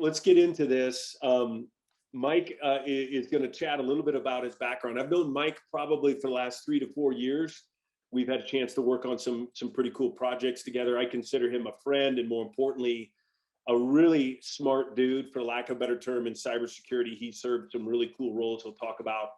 let's get into this. Mike is going to chat a little bit about his background. I've known Mike probably for the last 3 to 4 years. We've had a chance to work on some pretty cool projects together. I consider him a friend, and more importantly, a really smart dude, for lack of a better term, in cybersecurity. He served some really cool roles he'll talk about,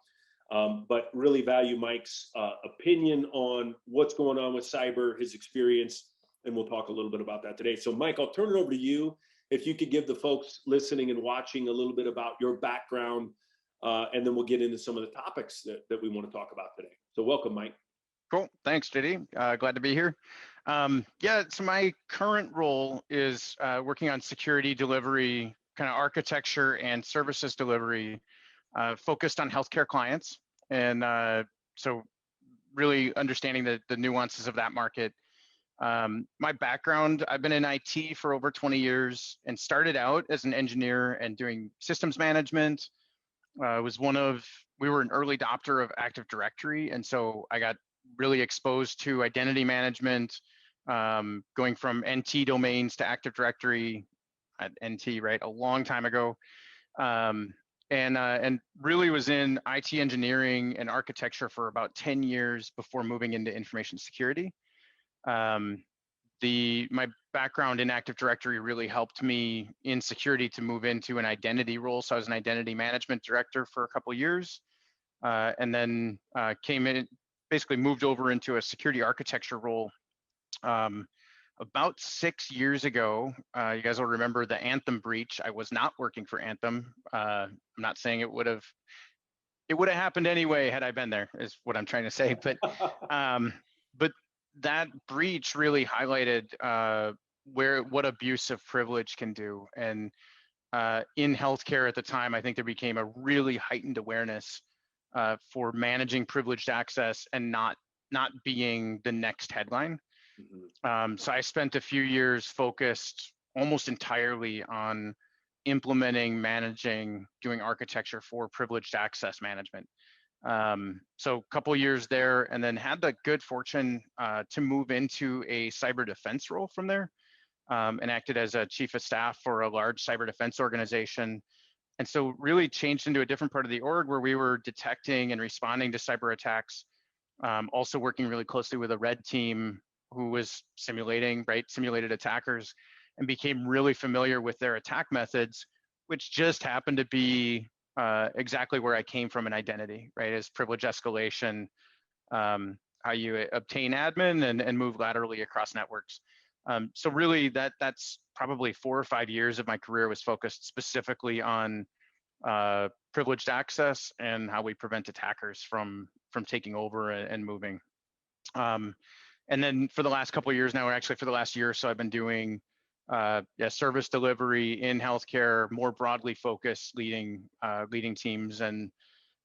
but really value Mike's opinion on what's going on with cyber, his experience, and we'll talk a little bit about that today. So Mike, I'll turn it over to you. If you could give the folks listening and watching a little bit about your background, and then we'll get into some of the topics that we want to talk about today. So welcome, Mike. Cool. Thanks, JD. Glad to be here. Yeah, so my current role is working on security delivery, kind of architecture and services delivery, focused on healthcare clients. And so really understanding the nuances of that market. My background, I've been in IT for over 20 years and started out as an engineer and doing systems management. We were an early adopter of Active Directory. And so I got really exposed to identity management, going from NT domains to Active Directory at NT, right, a long time ago. And really was in IT engineering and architecture for about 10 years before moving into information security. My background in Active Directory really helped me in security to move into an identity role. So I was an identity management director for a couple of years, and then came in, basically moved over into a security architecture role. About 6 years ago, you guys will remember the Anthem breach. I was not working for Anthem. I'm not saying it would have happened anyway had I been there, is what I'm trying to say. But that breach really highlighted what abuse of privilege can do. And in healthcare at the time, I think there became a really heightened awareness for managing privileged access and not being the next headline. Mm-hmm. So I spent a few years focused almost entirely on implementing, managing, doing architecture for privileged access management. So a couple of years there, and then had the good fortune to move into a cyber defense role from there, and acted as a chief of staff for a large cyber defense organization. And so really changed into a different part of the org where we were detecting and responding to cyber attacks, also working really closely with a red team who was simulated attackers, and became really familiar with their attack methods, which just happened to be exactly where I came from in identity, right? As privilege escalation, how you obtain admin and move laterally across networks. So really that's probably 4 or 5 years of my career was focused specifically on privileged access and how we prevent attackers from taking over and moving. And then for the last couple of years now, or actually for the last year or so, I've been doing service delivery in healthcare, more broadly focused, leading teams, and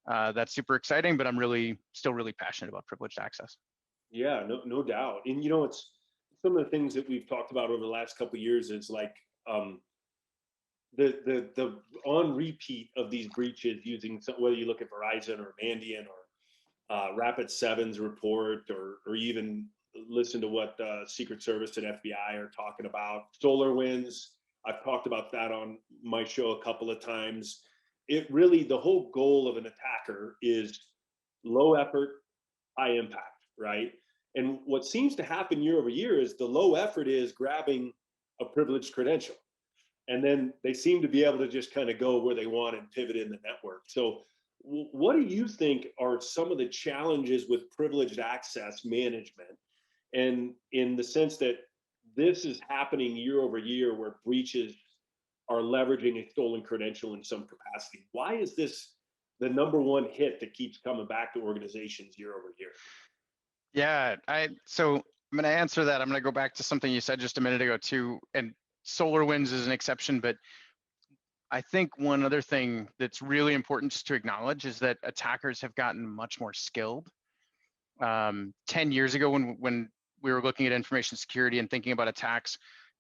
that's super exciting. But I'm still really passionate about privileged access. Yeah, no doubt. And it's some of the things that we've talked about over the last couple of years is like the on repeat of these breaches using whether you look at Verizon or Mandiant or Rapid7's report, or even listen to what Secret Service and FBI are talking about. SolarWinds, I've talked about that on my show a couple of times. The whole goal of an attacker is low effort, high impact, right? And what seems to happen year over year is the low effort is grabbing a privileged credential. And then they seem to be able to just kind of go where they want and pivot in the network. So what do you think are some of the challenges with privileged access management? And in the sense that this is happening year over year where breaches are leveraging a stolen credential in some capacity. Why is this the number one hit that keeps coming back to organizations year over year? Yeah, so I'm going to answer that. I'm going to go back to something you said just a minute ago too, and SolarWinds is an exception, but I think one other thing that's really important to acknowledge is that attackers have gotten much more skilled. 10 years ago, when we were looking at information security and thinking about attacks,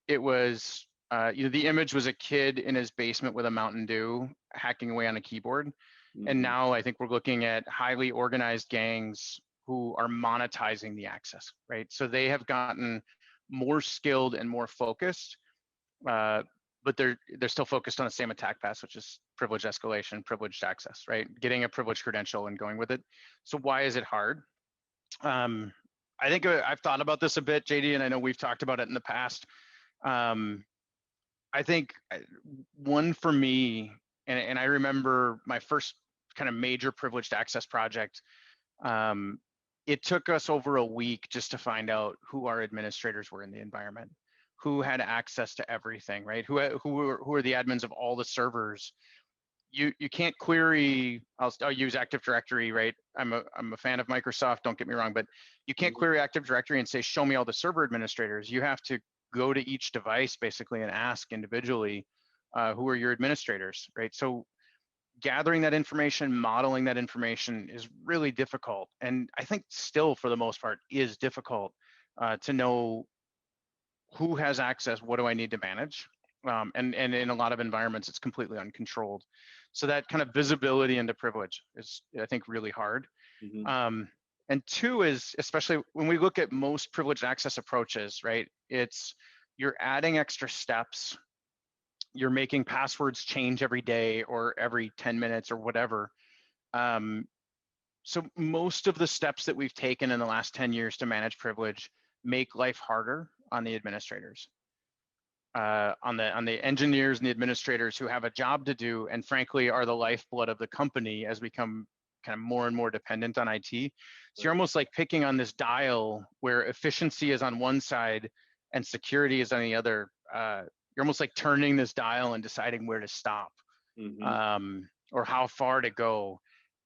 it was the image was a kid in his basement with a Mountain Dew hacking away on a keyboard. Mm-hmm. And now I think we're looking at highly organized gangs who are monetizing the access, right? So they have gotten more skilled and more focused. but they're still focused on the same attack path, which is privilege escalation, privileged access, right? Getting a privileged credential and going with it. So why is it hard? I think I've thought about this a bit, JD, and I know we've talked about it in the past. I think one for me, and I remember my first kind of major privileged access project. It took us over a week just to find out who our administrators were in the environment, who had access to everything, right? Who are the admins of all the servers. You can't query. I'll use Active Directory, right? I'm a fan of Microsoft. Don't get me wrong, but you can't query Active Directory and say show me all the server administrators. You have to go to each device basically and ask individually who are your administrators, right? So gathering that information, modeling that information is really difficult, and I think still for the most part is difficult to know who has access, what do I need to manage, and in a lot of environments it's completely uncontrolled. So that kind of visibility into privilege is, I think, really hard. And two is, especially when we look at most privileged access approaches, right? It's you're adding extra steps, you're making passwords change every day or every 10 minutes or whatever. So most of the steps that we've taken in the last 10 years to manage privilege make life harder on the administrators, on the engineers and the administrators who have a job to do, and frankly are the lifeblood of the company as we become kind of more and more dependent on IT. So you're almost like picking on this dial where efficiency is on one side and security is on the other. You're almost like turning this dial and deciding where to stop, or how far to go.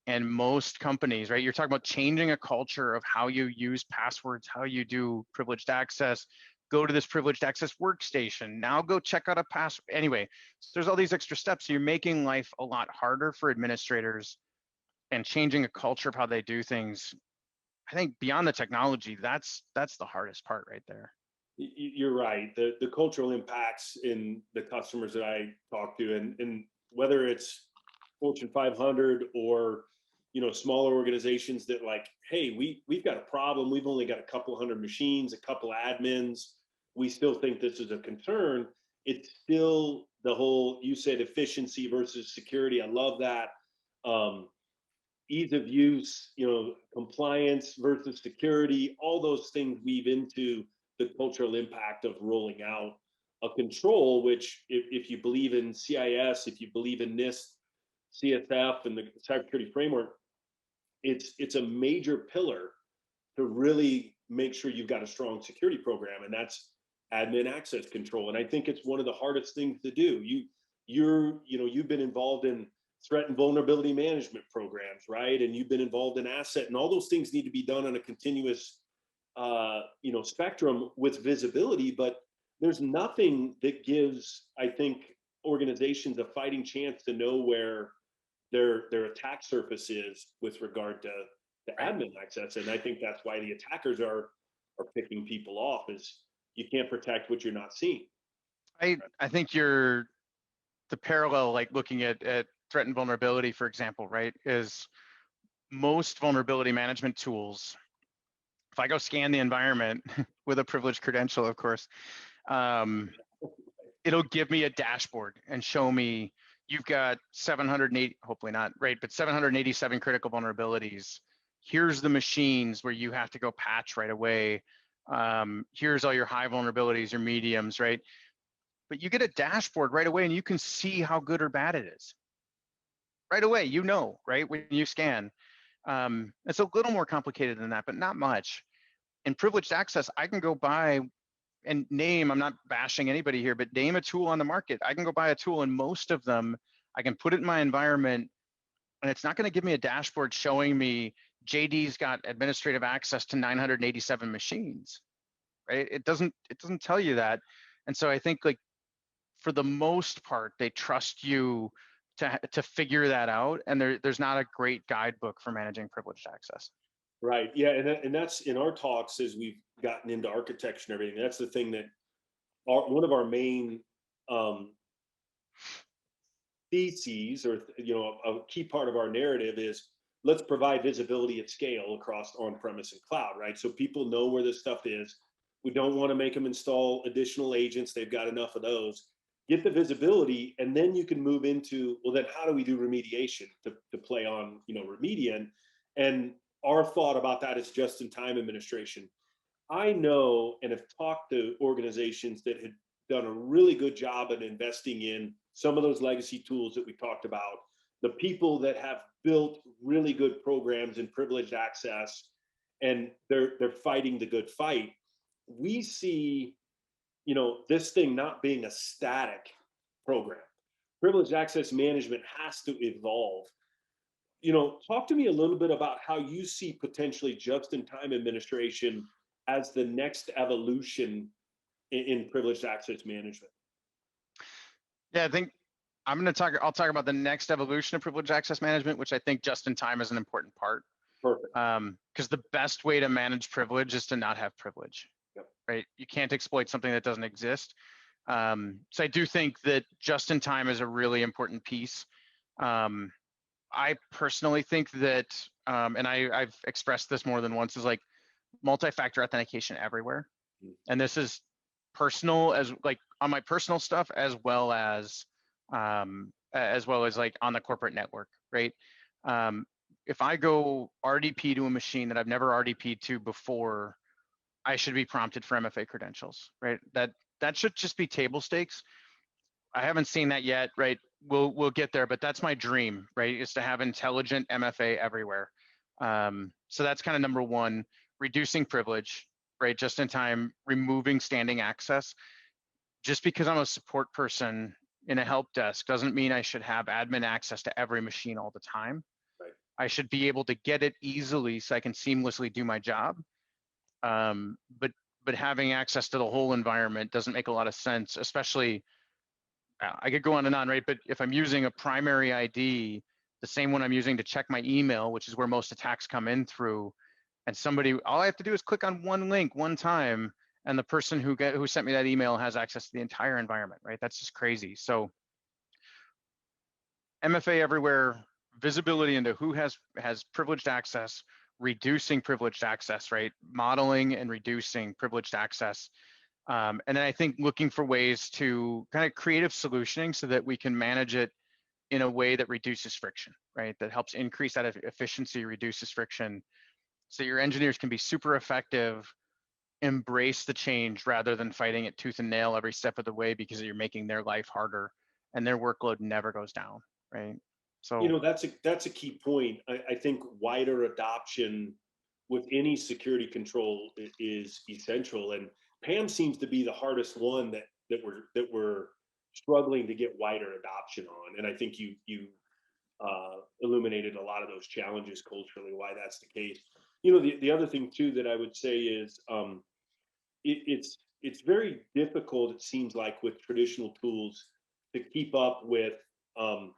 And most companies, right, you're talking about changing a culture of how you use passwords, how you do privileged access, go to this privileged access workstation, now go check out a password. Anyway, so there's all these extra steps. So you're making life a lot harder for administrators and changing a culture of how they do things. I think beyond the technology, that's the hardest part right there. You're right. The cultural impacts in the customers that I talk to, and whether it's Fortune 500 or smaller organizations that like, hey, we've got a problem. We've only got a couple hundred machines, a couple admins. We still think this is a concern. It's still the whole, you said efficiency versus security. I love that. Ease of use, compliance versus security, all those things weave into the cultural impact of rolling out a control, which if you believe in CIS, if you believe in NIST, CSF, and the cybersecurity framework, it's a major pillar to really make sure you've got a strong security program, and that's admin access control. And I think it's one of the hardest things to do. You've been involved in threat and vulnerability management programs, right? And you've been involved in asset, and all those things need to be done on a continuous spectrum with visibility. But there's nothing that gives, I think, organizations a fighting chance to know where their attack surface is with regard to the admin access. And I think that's why the attackers are picking people off, is you can't protect what you're not seeing. I think the parallel, like looking at threat and vulnerability, for example, right, is most vulnerability management tools. If I go scan the environment with a privileged credential, of course, it'll give me a dashboard and show me you've got 780, hopefully not, right, but 787 critical vulnerabilities. Here's the machines where you have to go patch right away. Here's all your high vulnerabilities, your mediums, right? But you get a dashboard right away and you can see how good or bad it is. Right away, right, when you scan. It's a little more complicated than that, but not much. In privileged access, I can go buy and name, I'm not bashing anybody here, but name a tool on the market. I can go buy a tool, and most of them, I can put it in my environment, and it's not going to give me a dashboard showing me JD's got administrative access to 987 machines, right? It doesn't tell you that. And so I think, like, for the most part, they trust you to figure that out, and there's not a great guidebook for managing privileged access. Right. Yeah. And that's in our talks as we've gotten into architecture and everything. That's the thing that one of our main theses, or a key part of our narrative, is let's provide visibility at scale across on-premise and cloud, right? So people know where this stuff is. We don't want to make them install additional agents. They've got enough of those. get the visibility, and then you can move into, well, then how do we do remediation to play on, remedian? And our thought about that is just-in-time administration. I know and have talked to organizations that had done a really good job at investing in some of those legacy tools that we talked about, the people that have built really good programs in privileged access, and they're fighting the good fight. We see, this thing not being a static program. Privileged access management has to evolve. Talk to me a little bit about how you see potentially just-in-time administration as the next evolution in privileged access management. Yeah, I think I'll talk about the next evolution of privileged access management, which I think just in time is an important part. Perfect. Because the best way to manage privilege is to not have privilege. Yep. Right? You can't exploit something that doesn't exist. So I do think that just in time is a really important piece. I personally think that, and I've expressed this more than once, is like multi-factor authentication everywhere. And this is personal, as like on my personal stuff, as well as like on the corporate network, right? If I go RDP to a machine that I've never RDP'd to before, I should be prompted for MFA credentials, right? That should just be table stakes. I haven't seen that yet, right? We'll get there, but that's my dream, right? Is to have intelligent MFA everywhere. So that's kind of number one. Reducing privilege, right? Just in time, removing standing access. Just because I'm a support person in a help desk doesn't mean I should have admin access to every machine all the time. Right. I should be able to get it easily so I can seamlessly do my job. But having access to the whole environment doesn't make a lot of sense, especially, I could go on and on, right? But if I'm using a primary ID, the same one I'm using to check my email, which is where most attacks come in through, and all I have to do is click on one link one time, and the person who sent me that email has access to the entire environment, right? That's just crazy. So MFA everywhere, visibility into who has privileged access, reducing privileged access, right? Modeling and reducing privileged access. And then I think looking for ways to kind of creative solutioning so that we can manage it in a way that reduces friction, right? That helps increase that efficiency, reduces friction. So your engineers can be super effective, embrace the change rather than fighting it tooth and nail every step of the way because you're making their life harder and their workload never goes down, right? So That's a key point. I think wider adoption with any security control is essential, and PAM seems to be the hardest one that we're struggling to get wider adoption on. And I think you illuminated a lot of those challenges culturally, why that's the case. The other thing too that I would say is it's very difficult, it seems like, with traditional tools to keep up with um,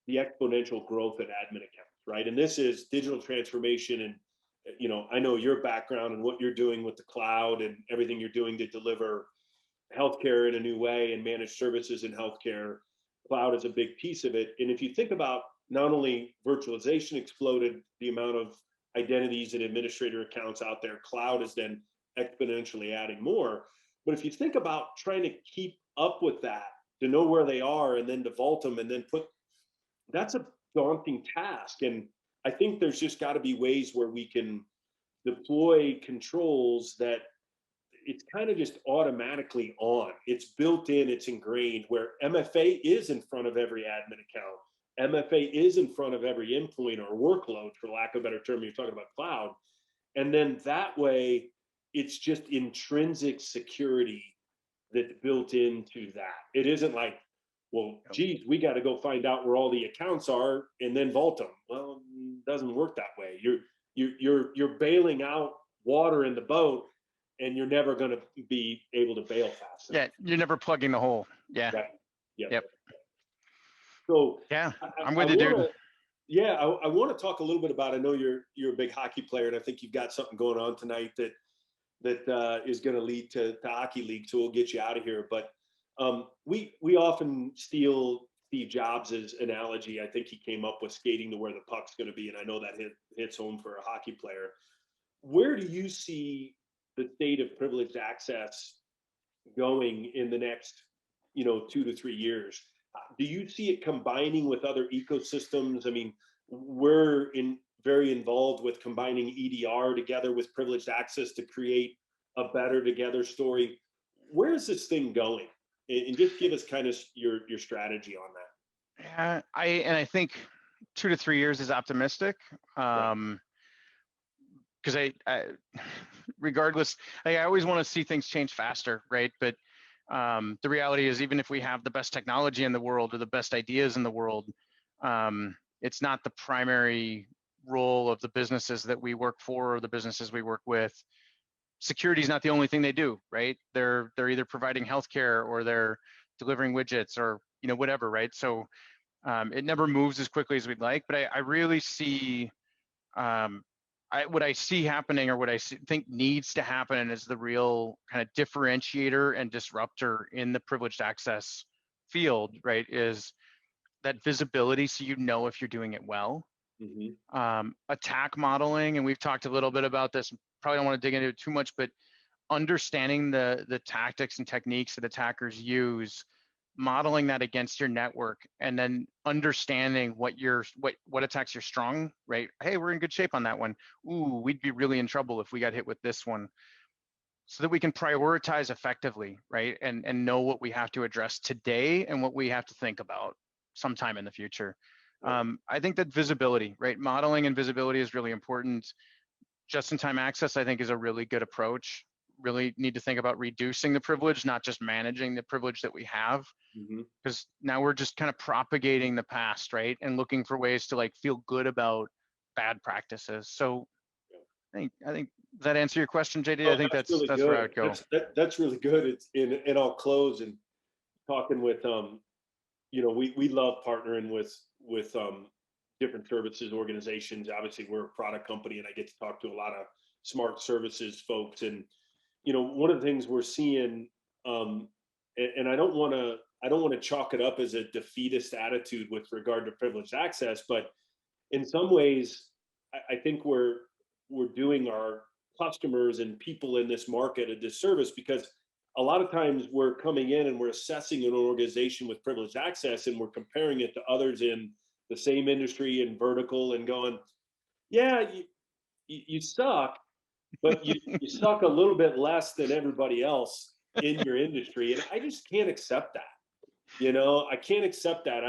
the exponential growth in admin accounts, right? And this is digital transformation. And, I know your background and what you're doing with the cloud and everything you're doing to deliver healthcare in a new way and managed services in healthcare. Cloud is a big piece of it. And if you think about, not only virtualization exploded the amount of identities and administrator accounts out there, cloud is then exponentially adding more. But if you think about trying to keep up with that, to know where they are and then to vault them and then that's a daunting task. And I think there's just got to be ways where we can deploy controls that it's kind of just automatically on. It's built in, it's ingrained, where MFA is in front of every admin account. MFA is in front of every endpoint or workload, for lack of a better term. You're talking about cloud. And then that way, it's just intrinsic security that's built into that. It isn't like, well, geez, we got to go find out where all the accounts are and then vault them. Well, it doesn't work that way. You're bailing out water in the boat, and you're never going to be able to bail fast enough. yeah, you're never plugging the hole. Yeah. Right. Yeah. Yep. So Yeah, I'm I with you, dude. I want to talk a little bit about. I know you're a big hockey player, and I think you've got something going on tonight that is going to lead to hockey league. So we'll get you out of here. But we often steal Steve Jobs' analogy. I think he came up with skating to where the puck's going to be, and I know that hits home for a hockey player. Where do you see the state of privileged access going in the next 2 to 3 years. Do you see it combining with other ecosystems? I mean, we're in very involved with combining EDR together with privileged access to create a better together story. Where is this thing going? And just give us kind of your strategy on that. Yeah, I think 2 to 3 years is optimistic. Yeah. Because regardless, I always want to see things change faster, right? But the reality is, even if we have the best technology in the world or the best ideas in the world, it's not the primary role of the businesses that we work for or the businesses we work with. Security is not the only thing they do, right? They're either providing healthcare or they're delivering widgets or whatever, right? So it never moves as quickly as we'd like. But I really see um, what I see happening, or what think needs to happen, and is the real kind of differentiator and disruptor in the privileged access field, right, is that visibility, so if you're doing it well. Hmm. Attack modeling, and we've talked a little bit about this. Probably don't want to dig into it too much, but understanding the tactics and techniques that attackers use, modeling that against your network, and then understanding what attacks you're strong, right? Hey, we're in good shape on that one. Ooh, we'd be really in trouble if we got hit with this one. So that we can prioritize effectively, right? And know what we have to address today and what we have to think about sometime in the future. Yeah. I think that visibility, right? Modeling and visibility is really important. Just-in-time access, I think, is a really good approach. Really need to think about reducing the privilege, not just managing the privilege that we have, Hmm. because now we're just kind of propagating the past, right? And looking for ways to feel good about bad practices. So I think does that answer your question, JD? I Oh, think that's that's really that's where I good. would go. That's really good. It's and I'll close and talking with we love partnering with different services organizations. Obviously, we're a product company, and I get to talk to a lot of smart services folks. And one of the things we're seeing, and I don't want to chalk it up as a defeatist attitude with regard to privileged access, but in some ways, I think we're doing our customers and people in this market a disservice, because a lot of times we're coming in and we're assessing an organization with privileged access and we're comparing it to others in the same industry and vertical and going, yeah, you suck, but you suck a little bit less than everybody else in your industry. And I just can't accept that. I can't accept that.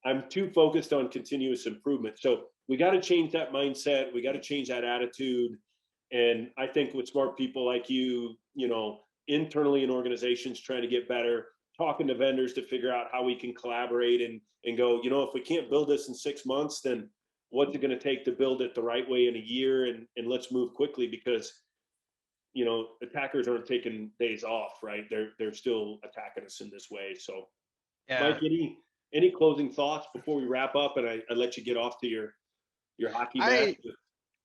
I'm too focused on continuous improvement. So we got to change that mindset. We got to change that attitude. And I think with smart people like you, internally in organizations trying to get better, talking to vendors to figure out how we can collaborate and go, if we can't build this in 6 months, then what's it going to take to build it the right way in a year? And let's move quickly, because attackers aren't taking days off, right? They're still attacking us in this way. So Mike, Yeah, any closing thoughts before we wrap up, and I let you get off to your hockey match?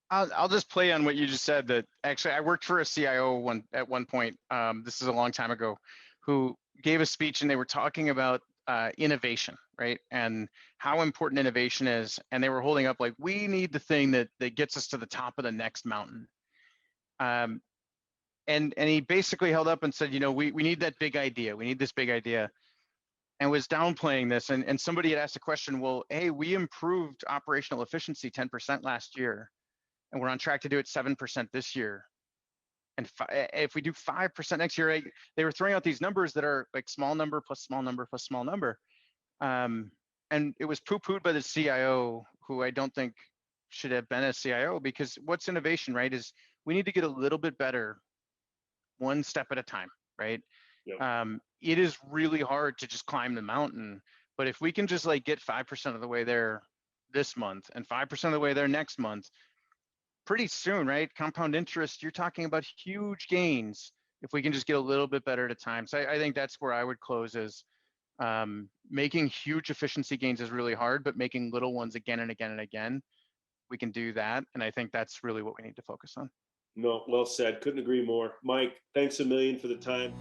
I I'll just play on what you just said. That actually, I worked for a CIO at one point. This is a long time ago, who gave a speech, and they were talking about innovation, right, and how important innovation is. And they were holding up we need the thing that gets us to the top of the next mountain. Um, and he basically held up and said, we need that big idea. We need this big idea, and was downplaying this. And somebody had asked a question. Well, hey, we improved operational efficiency 10% last year, and we're on track to do it 7% this year. And if we do 5% next year, they were throwing out these numbers that are small number plus small number plus small number. And it was poo-pooed by the CIO, who I don't think should have been a CIO, because what's innovation, right, is we need to get a little bit better one step at a time, right? Yep. It is really hard to just climb the mountain, but if we can just get 5% of the way there this month and 5% of the way there next month, pretty soon, right? Compound interest, you're talking about huge gains if we can just get a little bit better at a time. So I think that's where I would close, is making huge efficiency gains is really hard, but making little ones again and again and again, we can do that. And I think that's really what we need to focus on. No, well said. Couldn't agree more. Mike, thanks a million for the time.